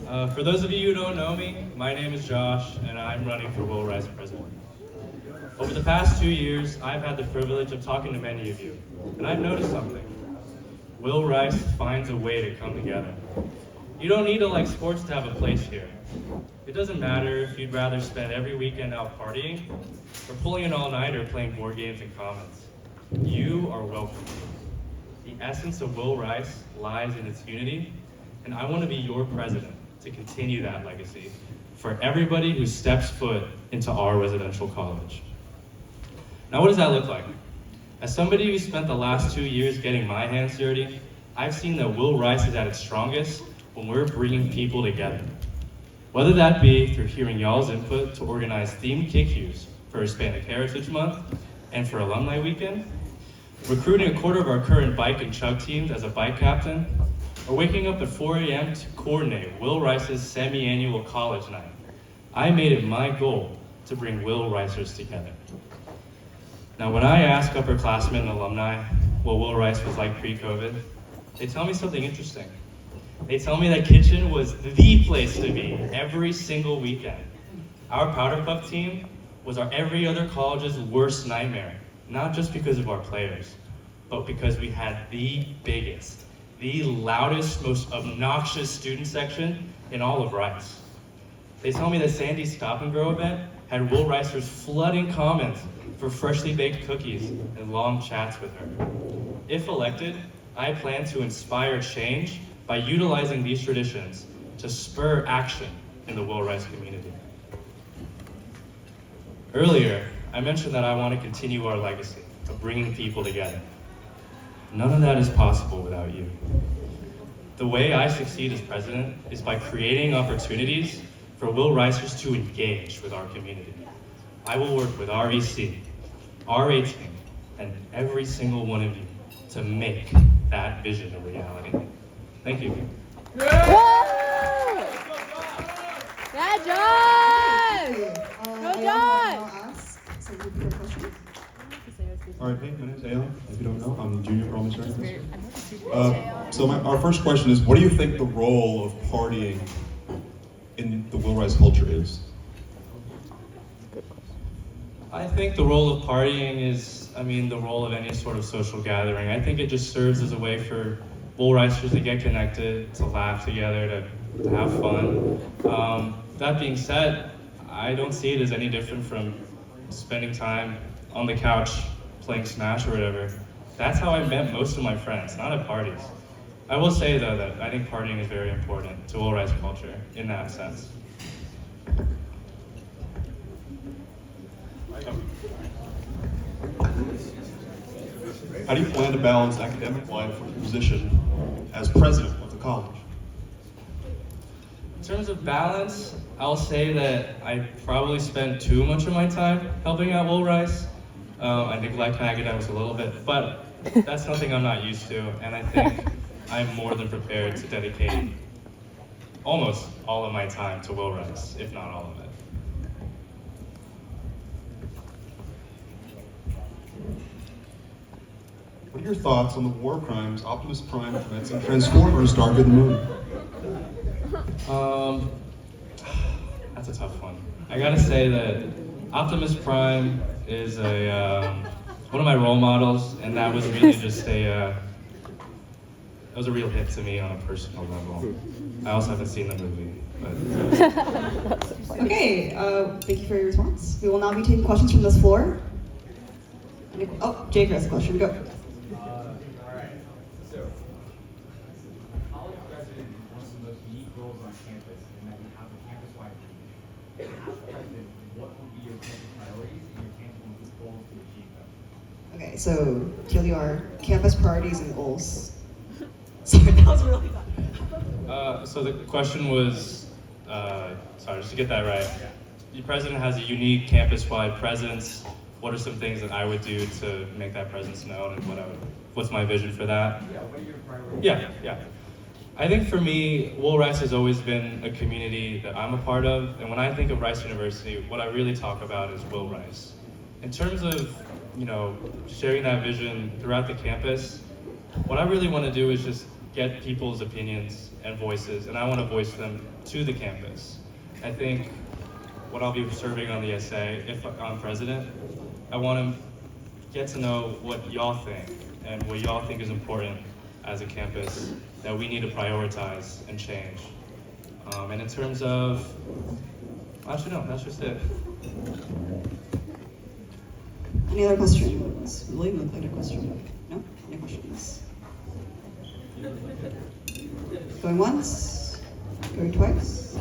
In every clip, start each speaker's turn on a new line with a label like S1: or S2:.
S1: For those of you who don't know me, my name is Josh, and I'm running for Will Rice President. Over the past 2 years, I've had the privilege of talking to many of you, and I've noticed something. Will Rice finds a way to come together. You don't need to like sports to have a place here. It doesn't matter if you'd rather spend every weekend out partying or pulling an all-nighter playing board games and commons. You are welcome. The essence of Will Rice lies in its unity, and I want to be your president to continue that legacy for everybody who steps foot into our residential college. Now, what does that look like? As somebody who spent the last 2 years getting my hands dirty, I've seen that Will Rice is at its strongest when we're bringing people together. Whether that be through hearing y'all's input to organize themed KQs for Hispanic Heritage Month and for Alumni Weekend, recruiting a quarter of our current bike and chug teams as a bike captain, or waking up at 4 a.m. to coordinate Will Rice's semi-annual college night. I made it my goal to bring Will Ricers together. Now, when I ask upperclassmen and alumni what Will Rice was like pre-COVID, they tell me something interesting. They tell me that kitchen was the place to be every single weekend. Our powder puff team was our every other college's worst nightmare, not just because of our players, but because we had the biggest, the loudest, most obnoxious student section in all of Rice. They tell me that Sandy's Stop and Grow event had Will Ricers flooding comments for freshly baked cookies and long chats with her. If elected, I plan to inspire change by utilizing these traditions to spur action in the Will Rice community. Earlier, I mentioned that I want to continue our legacy of bringing people together. None of that is possible without you. The way I succeed as president is by creating opportunities for Will Ricers to engage with our community. I will work with our EC, our A team, and every single one of you to make that vision a reality. Thank you.
S2: Whoa! Yeah, John! Go, John!
S3: All right, hey, my name's Alan. If you don't know, I'm junior for All Miss. Our first question is, what do you think the role of partying in the Will Rice culture is?
S1: I think the role of partying is, the role of any sort of social gathering. I think it just serves as a way for Will Ricers to get connected, to laugh together, to have fun. That being said, I don't see it as any different from spending time on the couch playing Smash or whatever. That's how I met most of my friends, not at parties. I will say though that I think partying is very important to Will Rice culture in that sense.
S3: How do you plan to balance academic life with your position as president of the college?
S1: In terms of balance, I'll say that I probably spend too much of my time helping out Will Rice. I neglect my academics a little bit, but that's something I'm not used to, and I think I'm more than prepared to dedicate almost all of my time to Will Rice, if not all of it.
S3: What are your thoughts on the war crimes Optimus Prime commits in Transformers Dark of the Moon?
S1: That's a tough one. I gotta say that Optimus Prime is one of my role models, and that was really just that was a real hit to me on a personal level. I also haven't seen the movie, but.
S4: Okay, thank you for your response. We will now be taking questions from this floor. Oh, Jake has a question, go.
S5: Alright, so college president is one of the most unique roles on campus in that you have a campus-wide vision. As president, what would be your campus priorities and your tangible goals to achieve them?
S4: Okay, so here they are, campus priorities and goals. Sorry, that was really fun.
S1: So the question was, sorry, just to get that right. The president has a unique campus-wide presence. What are some things that I would do to make that presence known, and what's my vision for that?
S5: Yeah, what are your priorities?
S1: Yeah. I think for me, Will Rice has always been a community that I'm a part of, and when I think of Rice University, what I really talk about is Will Rice. In terms of, sharing that vision throughout the campus, what I really want to do is just get people's opinions and voices, and I want to voice them to the campus. I think when I'll be serving on the essay, if I'm president, I want to get to know what y'all think and what y'all think is important as a campus that we need to prioritize and change. And in terms of, actually no, that's just it.
S4: Any other questions? William, look like a question. No? Any questions? Going once? Going twice?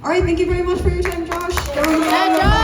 S4: All right, thank you very much for your time, Josh.
S2: Yeah, Josh!